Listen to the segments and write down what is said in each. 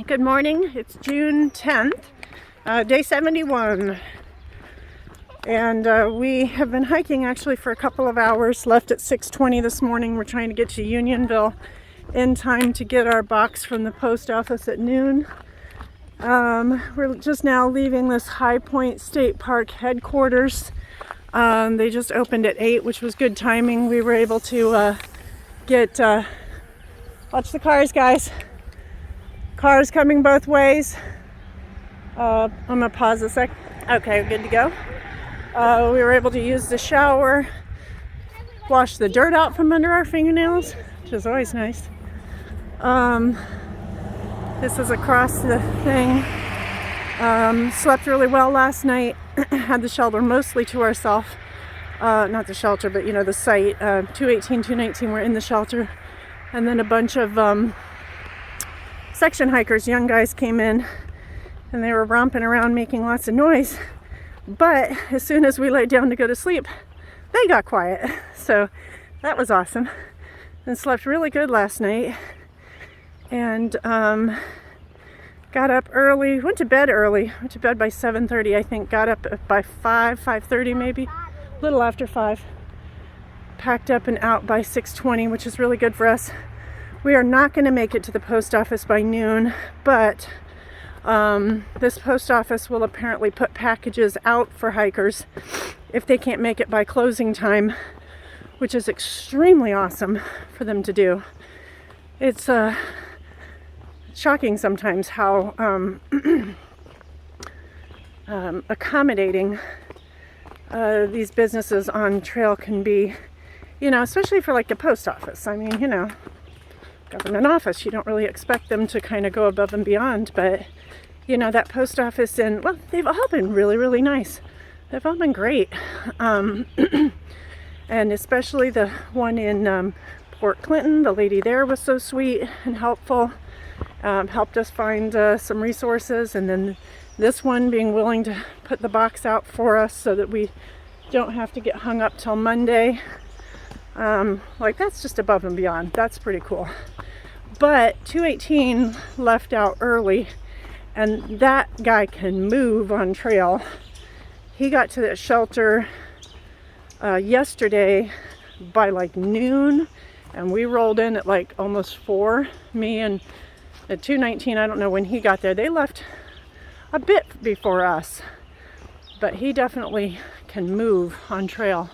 Good morning. It's June 10th, day 71. And we have been hiking actually for a couple of hours. Left at 6:20 this morning. We're trying to get to Unionville in time to get our box from the post office at noon. We're just now leaving this High Point State Park headquarters. They just opened at 8, which was good timing. We were able to get... watch the cars, guys. Cars coming both ways. I'm gonna pause a sec. Okay, good to go. We were able to use the shower, wash the dirt out from under our fingernails, which is always nice. This is across the thing. Slept really well last night. Had the shelter mostly to ourselves. Not the shelter, but the site. 218, 219 were in the shelter. And then a bunch of section hikers, young guys, came in and they were romping around making lots of noise. But as soon as we laid down to go to sleep, they got quiet. So that was awesome. And slept really good last night. And got up early, went to bed early. Went to bed by 7:30, I think. Got up by 5:30 maybe, a little after 5. Packed up and out by 6:20, which is really good for us. We are not going to make it to the post office by noon, but this post office will apparently put packages out for hikers if they can't make it by closing time, which is extremely awesome for them to do. It's shocking sometimes how accommodating these businesses on trail can be, especially for like a post office. I mean, government office, you don't really expect them to kind of go above and beyond, but that post office they've all been really, really nice. They've all been great. And especially the one in Port Clinton, the lady there was so sweet and helpful. Helped us find some resources, and then this one being willing to put the box out for us so that we don't have to get hung up till Monday. That's just above and beyond. That's pretty cool. But 218 left out early, and that guy can move on trail. He got to the shelter yesterday by noon, and we rolled in at almost 4. Me and at 219, I don't know when he got there. They left a bit before us, but he definitely can move on trail.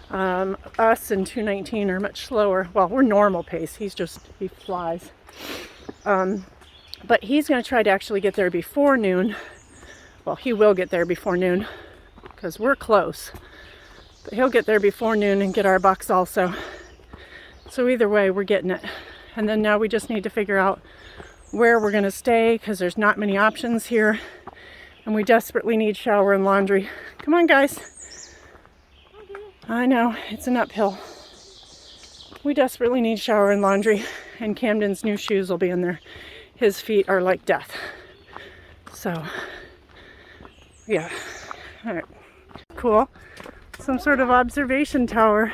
Us and 219 are much slower. Well, we're normal pace. He flies. But he's going to try to actually get there before noon. Well, he will get there before noon because we're close. But he'll get there before noon and get our box also. So either way, we're getting it. And then now we just need to figure out where we're going to stay because there's not many options here. And we desperately need shower and laundry. Come on, guys. I know, it's an uphill. We desperately need shower and laundry, and Camden's new shoes will be in there. His feet are like death. So, yeah. All right. Cool. Some sort of observation tower.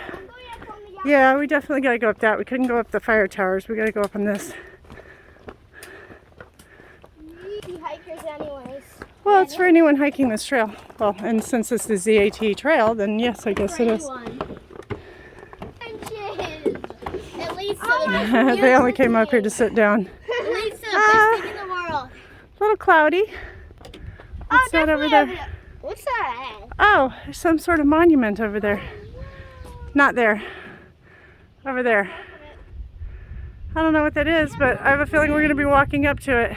Yeah, we definitely gotta go up that. We couldn't go up the fire towers. We gotta go up on this. Hikers anyways. Well, it's for anyone hiking this trail. Well, and since this is the AT trail, then yes, I guess it is. At least they only came up here to sit down. At least the best thing in the world. A little cloudy. What's that over there? What's that? Oh, there's some sort of monument over there. Not there. Over there. I don't know what that is, but I have a feeling we're going to be walking up to it.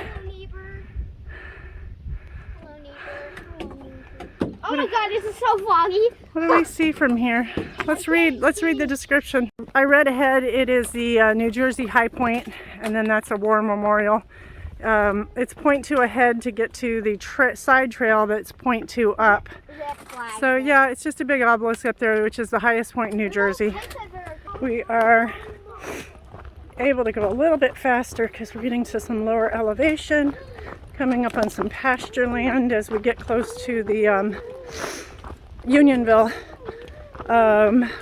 Oh my God, this is so foggy. What do we see from here? Let's read the description. I read ahead. It is the New Jersey High Point, and then that's a war memorial. It's 0.2 ahead to get to the side trail that's 0.2 up. So yeah, it's just a big obelisk up there, which is the highest point in New Jersey. We are able to go a little bit faster because we're getting to some lower elevation, coming up on some pasture land as we get close to the Unionville.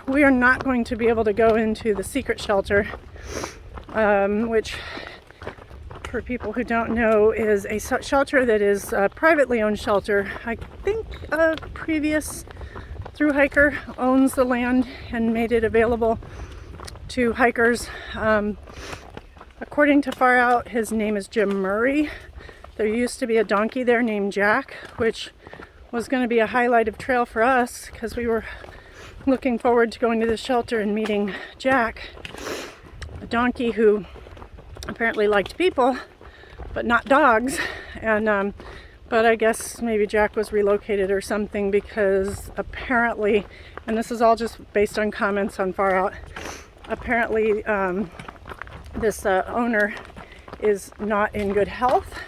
We are not going to be able to go into the secret shelter, which for people who don't know, is a shelter that is a privately owned shelter. I think a previous thru-hiker owns the land and made it available to hikers. According to Far Out, his name is Jim Murray. There used to be a donkey there named Jack, which was going to be a highlight of trail for us because we were looking forward to going to the shelter and meeting Jack, a donkey who apparently liked people but not dogs. And but I guess maybe Jack was relocated or something, because apparently, and this is all just based on comments on Far Out, apparently this owner is not in good health,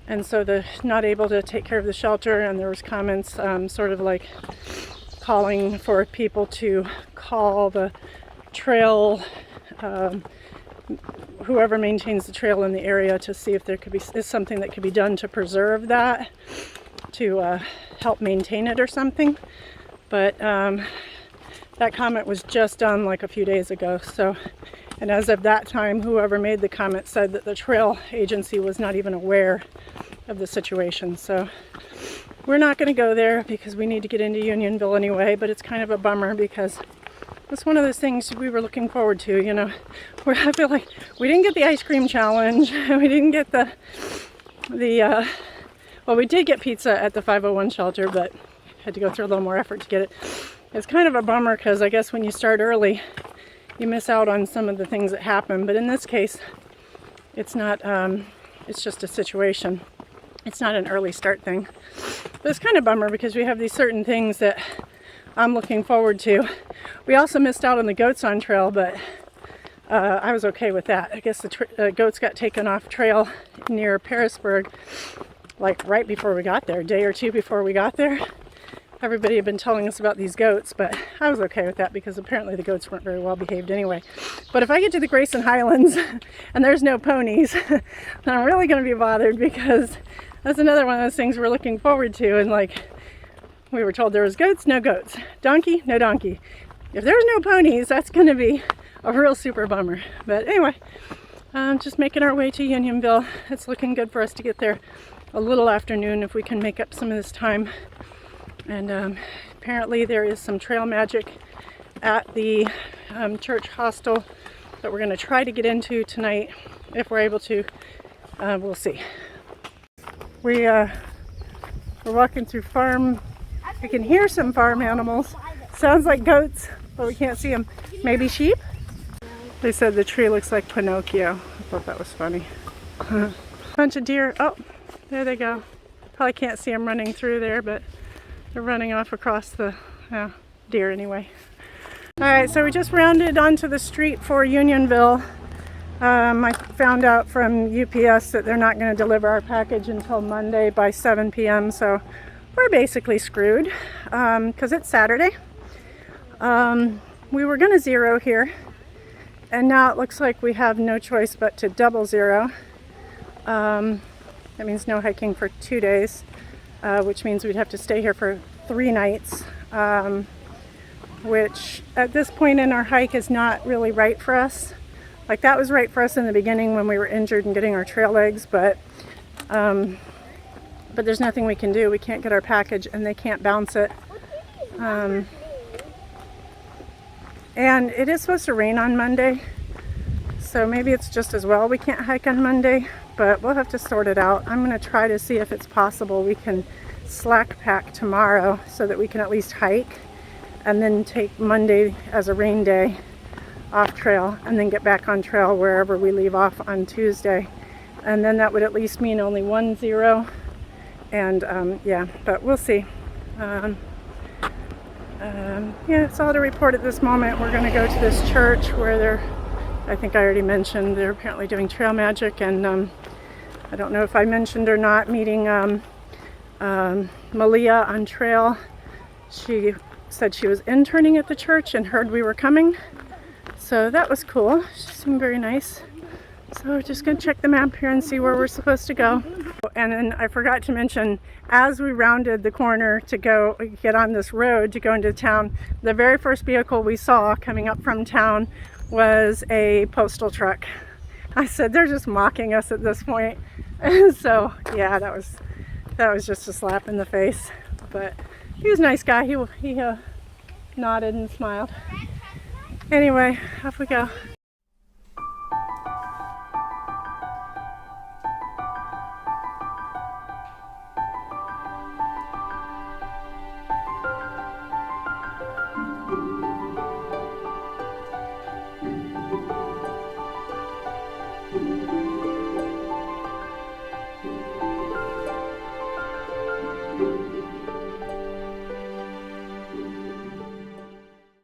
and so they're not able to take care of the shelter. And there was comments sort of like calling for people to call the trail, whoever maintains the trail in the area, to see if there is something that could be done to preserve that, to help maintain it or something. But that comment was just done like a few days ago. So, and as of that time, whoever made the comment said that the trail agency was not even aware of the situation. So we're not going to go there because we need to get into Unionville anyway, but it's kind of a bummer because it's one of those things we were looking forward to, you know, where I feel like we didn't get the ice cream challenge, we didn't get well, we did get pizza at the 501 shelter, but had to go through a little more effort to get it. It's kind of a bummer because I guess when you start early, you miss out on some of the things that happen. But in this case, it's not, it's just a situation. It's not an early start thing. But it's kind of a bummer because we have these certain things that I'm looking forward to. We also missed out on the goats on trail, but I was okay with that. I guess the goats got taken off trail near Parisburg, like right before we got there, a day or two before we got there. Everybody had been telling us about these goats, but I was okay with that because apparently the goats weren't very well behaved anyway. But if I get to the Grayson Highlands and there's no ponies, then I'm really going to be bothered, because that's another one of those things we're looking forward to. And like, we were told there was goats, no goats. Donkey, no donkey. If there's no ponies, that's going to be a real super bummer. But anyway, just making our way to Unionville. It's looking good for us to get there a little afternoon if we can make up some of this time. And apparently there is some trail magic at the church hostel that we're going to try to get into tonight if we're able to. We'll see. We're walking through farm. I can hear some farm animals. Sounds like goats, but we can't see them. Maybe sheep? They said the tree looks like Pinocchio. I thought that was funny. Bunch of deer. Oh, there they go. Probably can't see them running through there, but they're running off across the deer anyway. Alright, so we just rounded onto the street for Unionville. I found out from UPS that they're not going to deliver our package until Monday by 7 p.m. So we're basically screwed because it's Saturday. We were going to zero here, and now it looks like we have no choice but to double zero. That means no hiking for 2 days. Which means we'd have to stay here for 3 nights, which at this point in our hike is not really right for us. Like, that was right for us in the beginning when we were injured and getting our trail legs, but there's nothing we can do. We can't get our package and they can't bounce it. And it is supposed to rain on Monday, so maybe it's just as well we can't hike on Monday. But we'll have to sort it out. I'm going to try to see if it's possible we can slack pack tomorrow so that we can at least hike, and then take Monday as a rain day off trail, and then get back on trail wherever we leave off on Tuesday. And then that would at least mean only 1 0. And yeah, but we'll see. Yeah, that's all to report at this moment. We're going to go to this church where I think I already mentioned, they're apparently doing trail magic, and I don't know if I mentioned or not, meeting Malia on trail. She said she was interning at the church and heard we were coming, so that was cool. She seemed very nice. So we're just going to check the map here and see where we're supposed to go. And then I forgot to mention, as we rounded the corner to go get on this road to go into town, the very first vehicle we saw coming up from town was a postal truck. I said, they're just mocking us at this point. So yeah, that was just a slap in the face. But he was a nice guy. He nodded and smiled. Anyway, off we go.